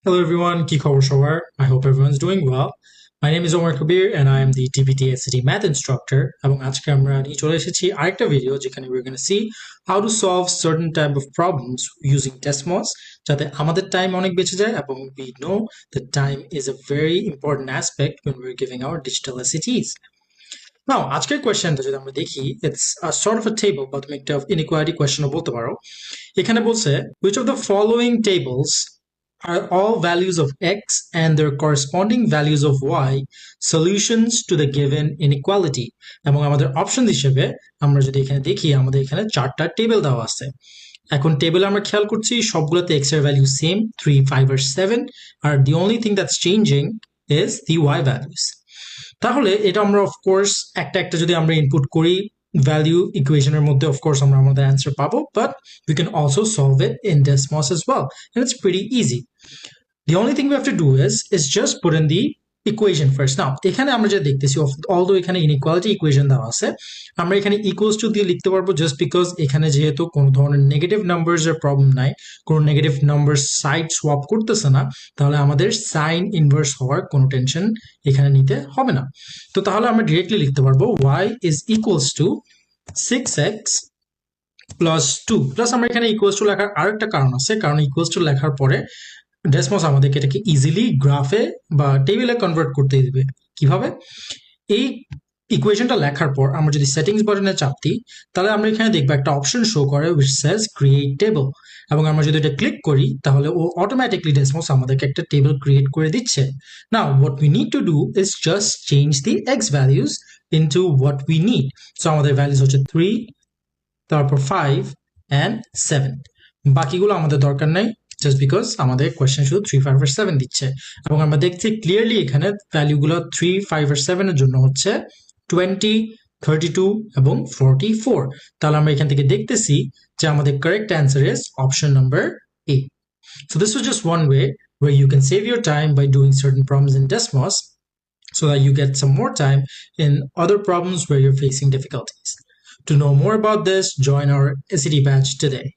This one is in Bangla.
Hello everyone, কি খবর সবার? I hope everyone's doing well. My name is Omar Kabir and I am the TPT SCT Math Instructor. এবং আজকে আমরা নিয়ে চলে এসেছি আরেকটা ভিডিও যেখানে we're going to see how to solve certain type of problems using Desmos যাতে আমাদের টাইম অনেক বেঁচে যায় এবং we know that time is a very important aspect when we're giving our digital SATs. Now, আজকের কোয়েশ্চেনটা যদি আমরা দেখি, it's a sort of a table বা তুমি একটা inequality কোয়েশ্চেনও বলতে পারো। এখানে বলছে which of the following tables are all values of x and their corresponding values of y solutions to the given inequality এবং আমাদের অপশন হিসেবে আমরা যদি এখানে দেখি আমাদের এখানে চারটা টেবিল দেওয়া আছে এখন টেবিলে আমরা খেয়াল করছি সবগুলোতে x এর ভ্যালু সেম 3 5 আর 7 আর the only thing that's changing is the y values তাহলে এটা আমরা অফকোর্স একটা একটা যদি আমরা ইনপুট করি ভ্যালু ইকুয়েশনের মধ্যে অফকোর্স আমরা আমাদের অ্যান্সার পাবো but we can also solve it in Desmos as well and it's pretty easy. The only thing we have to do is just put in the equation first. Now এখানে আমরা যে দেখতেছি although এখানে inequality equation দেওয়া আছে আমরা এখানে equals to দিয়ে লিখতে পারবো just because এখানে যেহেতু কোনো ধরনের নেগেটিভ নাম্বারস এর প্রবলেম নাই কোনো নেগেটিভ নাম্বার সাইড সোয়াপ করতেছে না তাহলে আমাদের সাইন ইনভার্স হওয়ার কোনো টেনশন এখানে নিতে হবে না তো তাহলে আমরা ডিরেক্টলি লিখতে পারবো y is equals to 6x plus 2 plus আমরা এখানে ইকুয়ালস টু লেখার আরেকটা কারণ আছে কারণ ইকুয়ালস টু লেখার পরে ডেসমস আমাদেরকে এটাকে ইজিলি গ্রাফে বা টেবিলে কনভার্ট করতে দিবে কিভাবে এই ইকুয়েশনটা লেখার পর আমরা যদি সেটিংস বাটনে চাপ দিই তাহলে আমরা এখানে দেখব একটা অপশন শো করে which says create table এবং আমরা যদি এটা ক্লিক করি তাহলে ও অটোমেটিক্যালি ডেসমস আমাদেরকে একটা টেবিল ক্রিয়েট করে দিচ্ছে নাও what we need to do is just change the x values into what we need so আমাদের ভ্যালুস হচ্ছে 3 তারপর 5 and 7 বাকিগুলো আমাদের দরকার নাই জাস্ট বিকজ আমাদের কোয়েশ্চেন শুধু 3 5 আর 7 দিচ্ছে এবং আমরা দেখছি ক্লিয়ারলি এখানে ভ্যালুগুলো 3 5 আর 7 এর জন্য হচ্ছে 20 32 এবং 44 তাহলে আমরা এখান থেকে দেখতেছি যে আমাদের correct answer is option number A. So this was just one way where you can save your time by doing certain problems in Desmos so that you get some more time in other problems where you're facing difficulties. To know more about this, join our SAT batch today.